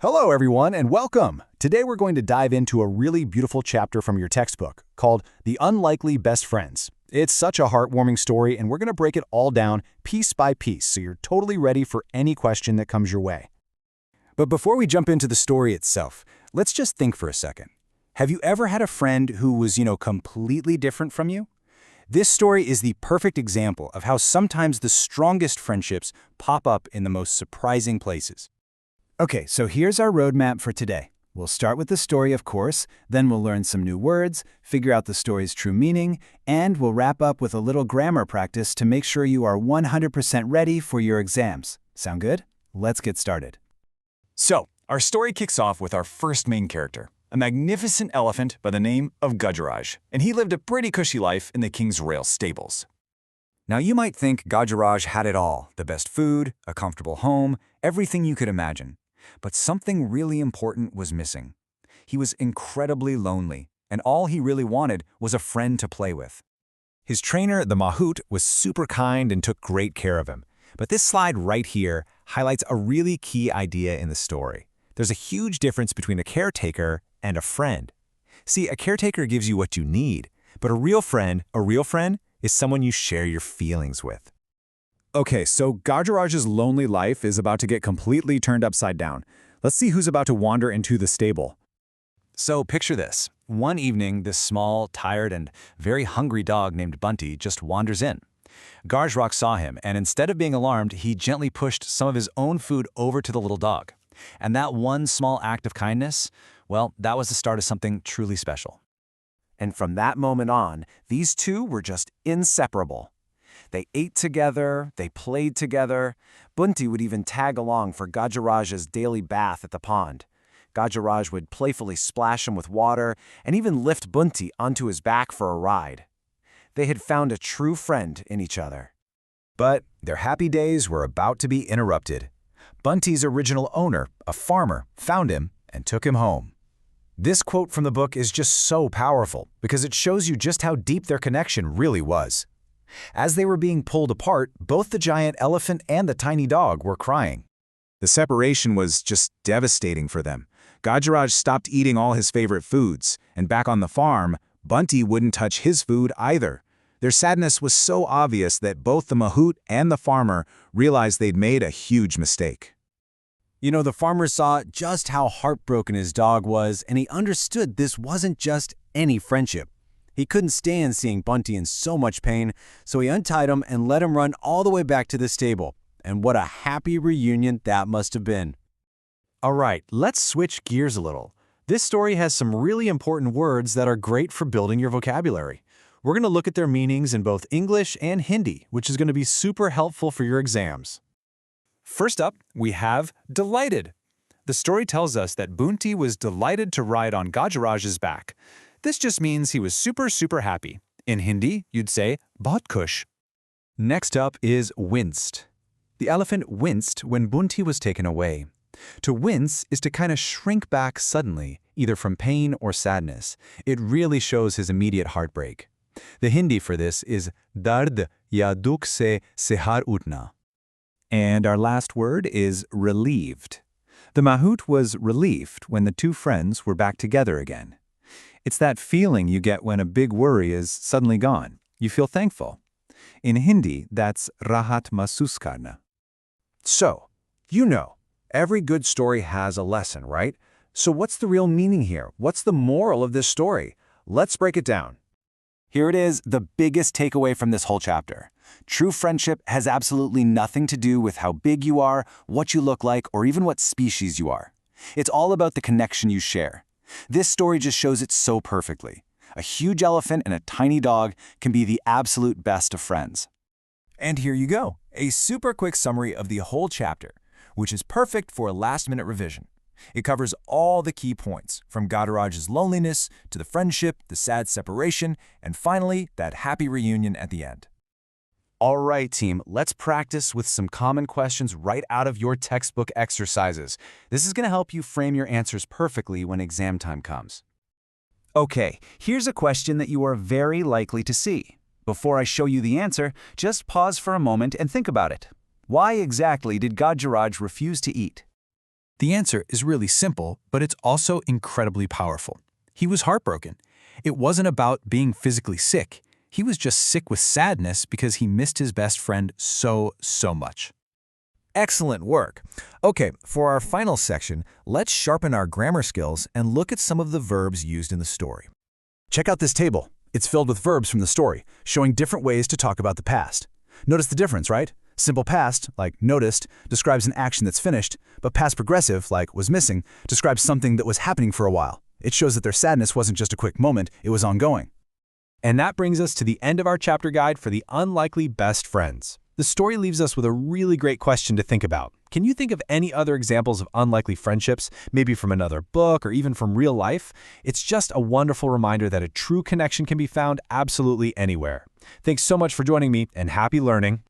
Hello, everyone, and welcome! Today we're going to dive into a really beautiful chapter from your textbook called The Unlikely Best Friends. It's such a heartwarming story, and we're going to break it all down piece by piece so you're totally ready for any question that comes your way. But before we jump into the story itself, let's just think for a second. Have you ever had a friend who was, completely different from you? This story is the perfect example of how sometimes the strongest friendships pop up in the most surprising places. Okay, so here's our roadmap for today. We'll start with the story, of course, then we'll learn some new words, figure out the story's true meaning, and we'll wrap up with a little grammar practice to make sure you are 100% ready for your exams. Sound good? Let's get started. So, our story kicks off with our first main character, a magnificent elephant by the name of Gajraj, and he lived a pretty cushy life in the king's royal stables. Now you might think Gajraj had it all, the best food, a comfortable home, everything you could imagine. But something really important was missing. He was incredibly lonely, and all he really wanted was a friend to play with. His trainer, the Mahout, was super kind and took great care of him. But this slide right here highlights a really key idea in the story. There's a huge difference between a caretaker and a friend. See, a caretaker gives you what you need, but a real friend is someone you share your feelings with. Okay, so Gajraj's lonely life is about to get completely turned upside down. Let's see who's about to wander into the stable. So picture this. One evening, this small, tired, and very hungry dog named Bunty just wanders in. Gajraj saw him, and instead of being alarmed, he gently pushed some of his own food over to the little dog. And that one small act of kindness, well, that was the start of something truly special. And from that moment on, these two were just inseparable. They ate together, they played together. Bunty would even tag along for Gajraj's daily bath at the pond. Gajraj would playfully splash him with water and even lift Bunty onto his back for a ride. They had found a true friend in each other. But their happy days were about to be interrupted. Bunty's original owner, a farmer, found him and took him home. This quote from the book is just so powerful because it shows you just how deep their connection really was. As they were being pulled apart, both the giant elephant and the tiny dog were crying. The separation was just devastating for them. Gajraj stopped eating all his favorite foods, and back on the farm, Bunty wouldn't touch his food either. Their sadness was so obvious that both the Mahout and the farmer realized they'd made a huge mistake. The farmer saw just how heartbroken his dog was, and he understood this wasn't just any friendship. He couldn't stand seeing Bunty in so much pain, so he untied him and let him run all the way back to the stable. And what a happy reunion that must have been. All right, let's switch gears a little. This story has some really important words that are great for building your vocabulary. We're going to look at their meanings in both English and Hindi, which is going to be super helpful for your exams. First up, we have delighted. The story tells us that Bunty was delighted to ride on Gajraj's back. This just means he was super happy. In Hindi, you'd say bahut khush. Next up is winced. The elephant winced when Bunty was taken away. To wince is to kind of shrink back suddenly, either from pain or sadness. It really shows his immediate heartbreak. The Hindi for this is dard ya dukh se sehar utna. And our last word is relieved. The Mahout was relieved when the two friends were back together again. It's that feeling you get when a big worry is suddenly gone. You feel thankful. In Hindi, that's rahat mahsoos karna. So, every good story has a lesson, right? So what's the real meaning here? What's the moral of this story? Let's break it down. Here it is, the biggest takeaway from this whole chapter. True friendship has absolutely nothing to do with how big you are, what you look like, or even what species you are. It's all about the connection you share. This story just shows it so perfectly. A huge elephant and a tiny dog can be the absolute best of friends. And here you go, a super quick summary of the whole chapter, which is perfect for a last-minute revision. It covers all the key points, from Gajraj's loneliness to the friendship, the sad separation, and finally, that happy reunion at the end. All right, team, let's practice with some common questions right out of your textbook exercises. This is going to help you frame your answers perfectly when exam time comes. Okay, here's a question that you are very likely to see. Before I show you the answer, just pause for a moment and think about it. Why exactly did Gajraj refuse to eat? The answer is really simple, but it's also incredibly powerful. He was heartbroken. It wasn't about being physically sick. He was just sick with sadness because he missed his best friend so much. Excellent work. Okay, for our final section, let's sharpen our grammar skills and look at some of the verbs used in the story. Check out this table. It's filled with verbs from the story, showing different ways to talk about the past. Notice the difference, right? Simple past, like noticed, describes an action that's finished, but past progressive, like was missing, describes something that was happening for a while. It shows that their sadness wasn't just a quick moment, it was ongoing. And that brings us to the end of our chapter guide for the unlikely best friends. The story leaves us with a really great question to think about. Can you think of any other examples of unlikely friendships, maybe from another book or even from real life? It's just a wonderful reminder that a true connection can be found absolutely anywhere. Thanks so much for joining me, and happy learning.